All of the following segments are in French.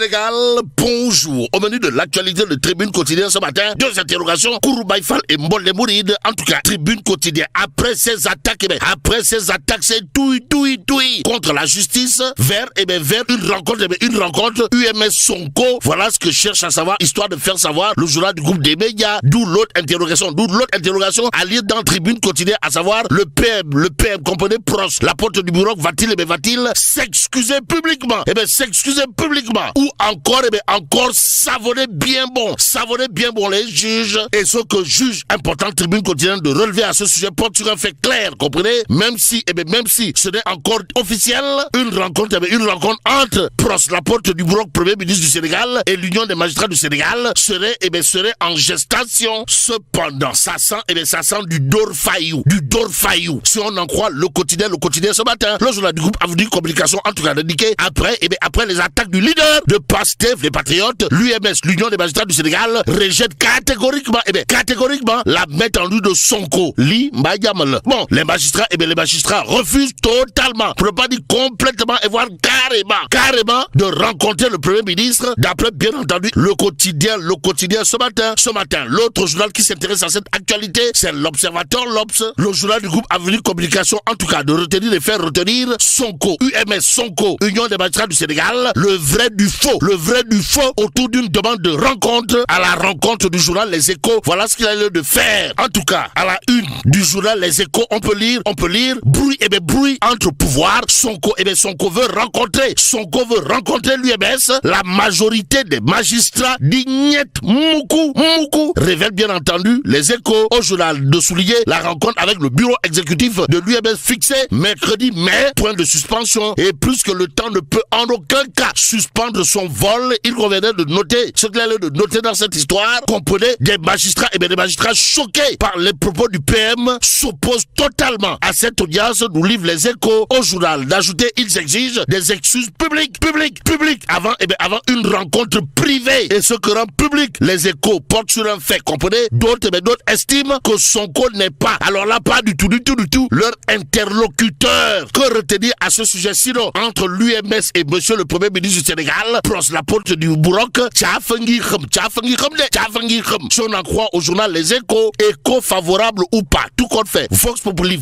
Sénégal, bonjour. Au menu de l'actualité de Tribune Quotidienne ce matin, deux interrogations, Kouroubaï Fall et Mbolde Mouride. En tout cas, Tribune Quotidienne, après ces attaques, c'est tout contre la justice, vers une rencontre, UMS Sonko. Voilà ce que cherche à savoir, histoire de faire savoir le journal du groupe des médias. D'où l'autre interrogation à lire dans Tribune Quotidienne, à savoir le PM, comprenez, Pros, la porte du bureau, va-t-il s'excuser publiquement? Ou encore savonner bien bon les juges. Et ce que juge important Tribune Quotidienne de relever à ce sujet porte sur un fait clair, comprenez? Même si ce n'est encore officiel, une rencontre entre Pros, la porte du bureau, premier ministre du Sénégal, et l'Union des magistrats du Sénégal serait en gestation. Cependant, ça sent du Dorfayou. Si on en croit le quotidien ce matin, le journal du groupe Avenue Communication, en tout cas indiqué, après les attaques du leader de PASTEF, les Patriotes, l'UMS, l'Union des magistrats du Sénégal, rejette catégoriquement la métendue de Sonko. Bon, les magistrats refusent totalement, pour ne pas dire complètement, et voire carrément, de rencontrer le Premier ministre, d'après bien entendu le quotidien ce matin. L'autre journal qui s'intéresse à cette actualité, c'est l'Observateur, le journal du groupe Avenue Communication, en tout cas, de faire retenir Sonko, UMS, Sonko, Union des magistrats du Sénégal, le vrai du faux autour d'une demande de rencontre, à la rencontre du journal Les Échos. Voilà ce qu'il a lieu de faire. En tout cas, à la une du journal Les Échos, on peut lire bruit entre pouvoir. Sonko veut rencontrer l'UMS. La majorité des magistrats d'Ignet Moukou révèle bien entendu Les Échos au journal de souligner la rencontre avec le bureau exécutif de l'UMS fixé mercredi mai, point de suspension. Et plus que le temps ne peut en aucun cas suspendre son vol, il convenait de noter ce qu'il a lieu de noter dans cette histoire. Comprenez, des magistrats choqués par les propos du PM s'opposent totalement à cette audience, nous livre Les Échos au journal. D'ajouter, ils exigent des excuses publiques avant une rencontre privée. Et ce que rend public Les Échos porte sur un fait, comprenez, d'autres estiment que Sonko n'est pas, alors là pas du tout leur interlocuteur. Que retenir à ce sujet sinon entre l'UMS et monsieur le Premier ministre du Sénégal, Pros, la porte du Bourroc, si on en croit au journal Les Échos, écho favorable ou pas, tout compte fait. Vox Populi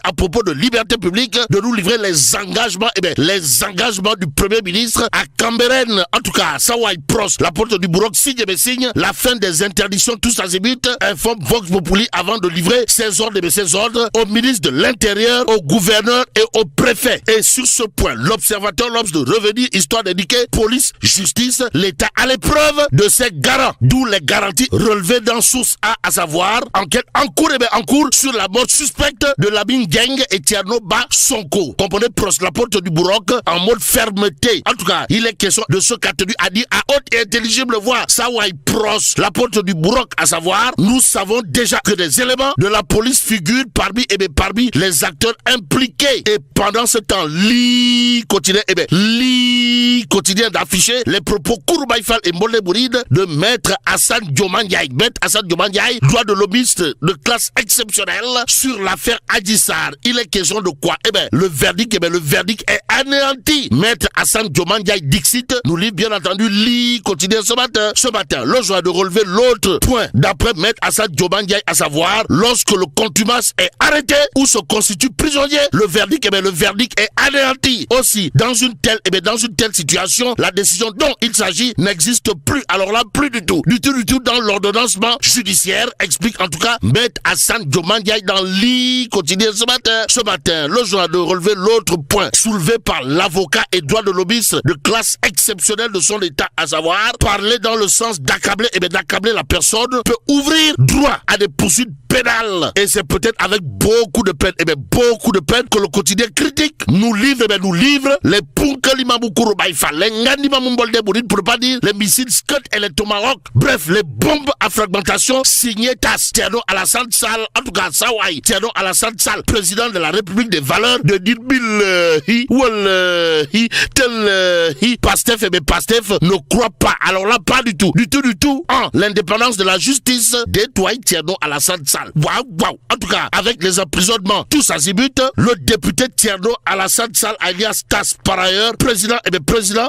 à propos de liberté publique, de nous livrer les engagements du Premier ministre à Cambérène. En tout cas, Sawai Pros, la porte du Bourroc, signe la fin des interdictions tous azimuts, informe Vox Populi avant de livrer ses ordres au ministre de l'Intérieur, au gouverneur et au préfet. Et sur ce point, l'Observateur de revenir, histoire d'indiquer police, justice, l'État à l'épreuve de ses garants. D'où les garanties relevées dans source A, à savoir enquête en cours sur la mort suspecte de Lamine Geng et Tierno Ba Sonko. Comprenez, Pros, la porte du Bourroc en mode fermeté. En tout cas, il est question de ce qu'a tenu à dire à haute et intelligible voix Sawai Pros, la porte du Bourroc, à savoir, nous savons déjà que des éléments de la police figurent parmi les acteurs impliqués. Et pendant ce temps, quotidien d'afficher les propos Kouroubaï Fall et Mbolde Mouride de Maître Hassan Diomandiaï. Maître Hassan Diomandiaï, droit de lobbyiste de classe exceptionnelle sur l'affaire Adji Sarr. Il est question de quoi? Le verdict est anéanti. Maître Hassan Diomandiaï Dixit nous lit bien entendu quotidien ce matin. Le joie de relever l'autre point d'après Maître Hassan Diomandiaï, à savoir lorsque le contumace est arrêté ou se constitue prisonnier, le verdict est anéanti. Aussi, dans une telle situation, la décision dont il s'agit n'existe plus. Alors là, plus du tout dans l'ordonnancement judiciaire, explique en tout cas Maître Hassan Diomandiaï dans quotidien ce matin. Le journal de relever l'autre point soulevé par l'avocat et droit de lobbyiste de classe exceptionnelle de son état, à savoir parler dans le sens d'accabler la personne peut ouvrir droit à des poursuites pénales. Et c'est peut-être avec beaucoup de peine que le quotidien critique nous livre les Punkalimamou Kouroubaï Fall, les Ngandimamou Mbolde Mouride, pour ne pas dire les missiles Scud et les Tomahawk, bref, les bombes à fragmentation signées TAS, Thierno Alassane Sall, en tout cas Sawai, Thierno Alassane Sall, président de la République des valeurs de Pastef ne croit pas, alors là pas du tout, en l'indépendance de la justice d'Etoile Thierno Alassane Sall. Waouh. En tout cas, avec les emprisonnements tous azimuts, le député Thierno Alassane Sall alias TAS, par ailleurs président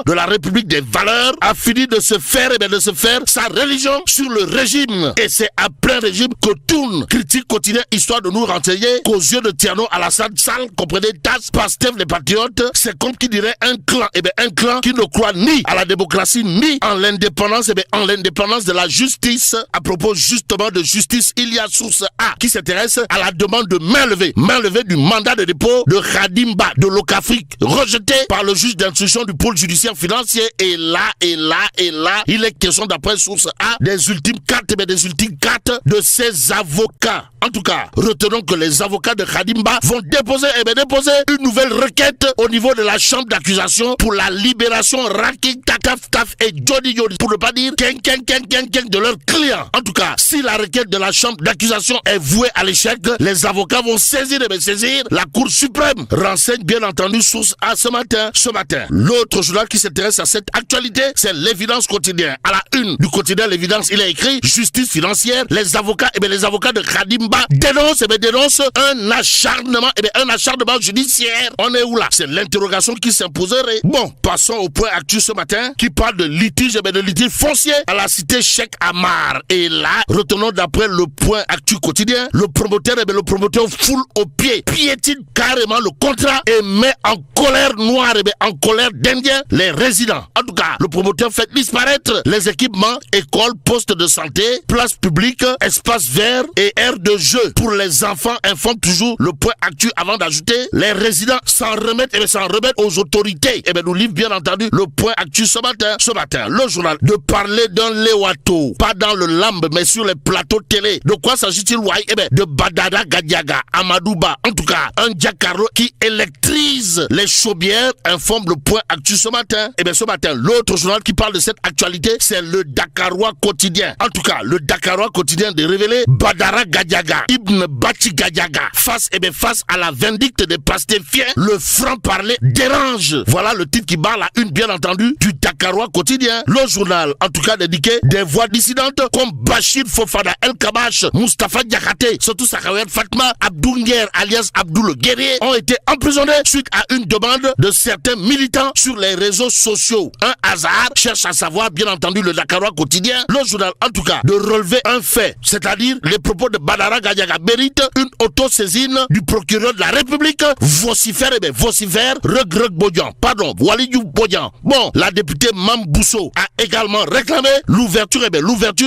de la République République des valeurs, a fini de se faire sa religion sur le régime. Et c'est à plein régime que tourne Critique quotidien, histoire de nous renseigner qu'aux yeux de Tierno Alassane Sall, comprenez TAS, Pastef les patriotes, c'est comme qui dirait un clan. Un clan qui ne croit ni à la démocratie, ni en l'indépendance, en l'indépendance de la justice. À propos justement de justice, il y a source A qui s'intéresse à la demande de main levée du mandat de dépôt de Khadim Ba de Locafrique, rejeté par le juge d'instruction du pôle judiciaire financier. Et là, il est question d'après source A des ultimes cartes de ses avocats. En tout cas, retenons que les avocats de Khadim Ba vont déposer une nouvelle requête au niveau de la chambre d'accusation pour la libération Raking Taf et Jody pour ne pas dire Ken de leurs clients. En tout cas, si la requête de la chambre d'accusation est vouée à l'échec, les avocats vont saisir la Cour suprême. Renseigne bien entendu source A ce matin. L'autre journal qui s'intéresse à cette actualité, c'est l'Évidence quotidien. À la une du quotidien l'Évidence, il est écrit justice financière. Les avocats de Khadim Ba dénoncent un acharnement judiciaire. On est où là? C'est l'interrogation qui s'imposerait. Bon, passons au point actu ce matin qui parle de litige foncier à la cité Cheikh Amar. Et là, retenons d'après le point actu quotidien, le promoteur foule au pied, piétine carrément le contrat et met en colère noire en colère d'Indiens les résidents. En tout cas, le promoteur fait disparaître les équipements, écoles, postes de santé, places publiques, espaces verts et aires de jeu pour les enfants, informe toujours le point actu avant d'ajouter les résidents s'en remettent aux autorités. Nous livre bien entendu le point actu ce matin, le journal de parler d'un Lewato, pas dans le lambe mais sur les plateaux télé. De quoi s'agit-il? De Badara Gadiaga, Amadouba, en tout cas un Diakaro qui électrise les chaumières, informe le point actu ce matin. Ce matin, l'autre journal qui parle de cette actualité, c'est le Dakarois quotidien. En tout cas, le Dakarois quotidien de révéler Badara Gadiaga, Ibn Bati Gadiaga, face à la vindicte des pastéfiens, le franc-parler dérange. Voilà le titre qui barre la une bien entendu du Dakarois quotidien. Le journal, en tout cas dédié des voix dissidentes comme Bachir Fofana El Kabash, Mustafa Diakhaté, surtout Sakawet Fatma, Abdounger alias Abdoul Guerrier ont été emprisonnés suite à une demande de certains militants sur les réseaux sociaux. Un hasard cherche à savoir bien entendu le Dakarois quotidien. Le journal en tout cas de relever un fait, c'est-à-dire les propos de Badara Gadiaga méritent une autosaisine du procureur de la République. Vocifère Walidou Bodian. Bon, la députée Mambousso a également réclamé l'ouverture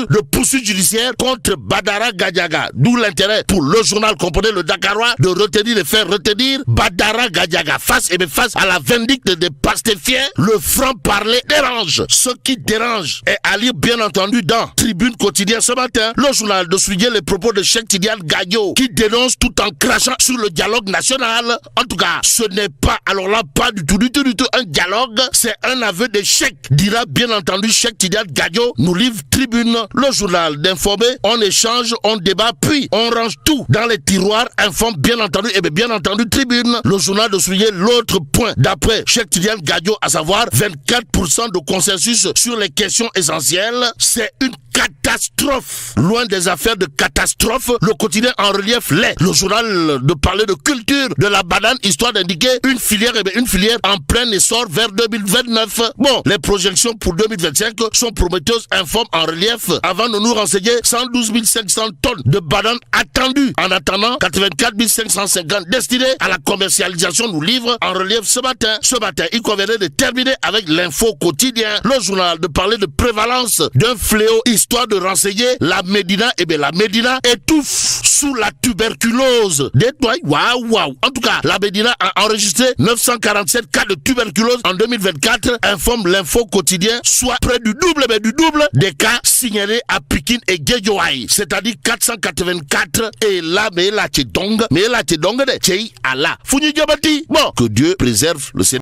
de poursuites judiciaires contre Badara Gadiaga. D'où l'intérêt pour le journal, comprenez le Dakarois, de faire retenir Badara Gadiaga face à la vindicte des pastéfiens. Le franc-parler dérange. Ce qui dérange est à lire bien entendu dans Tribune quotidien ce matin. Le journal de souligner les propos de Cheikh Tidiane Gadio qui dénonce tout en crachant sur le dialogue national. En tout cas, ce n'est pas, alors là, pas du tout un dialogue, c'est un aveu d'échec, dira bien entendu Cheikh Tidiane Gadio, nous livre Tribune. Le journal d'informer, on échange, on débat, puis on range tout dans les tiroirs, informe bien entendu Tribune. Le journal de souligner l'autre point d'après Cheikh Tidiane Gadio, à savoir 24% de consensus sur les questions essentielles. C'est une catastrophe. Loin des affaires de catastrophe, le quotidien en relief l'est. Le journal de parler de culture de la banane, histoire d'indiquer une filière en plein essor vers 2029. Bon, les projections pour 2025 sont prometteuses, informe en relief. Avant de nous renseigner, 112 500 tonnes de bananes attendues. En attendant, 84 550 destinées à la commercialisation, nous livre en relief ce matin. Il conviendrait de terminer avec l'info quotidien. Le journal de parler de prévalence d'un fléau, histoire de renseigner la Médina. La Médina étouffe sous la tuberculose. Waouh. En tout cas, la Médina a enregistré 947 cas de tuberculose en 2024, informe l'info quotidien, soit près du double des cas signalés à Pikine et Guédiawaye, c'est-à-dire 484. Et là, mais là, c'est donc de Tchei Allah. Bon, que Dieu préserve le Sénégal.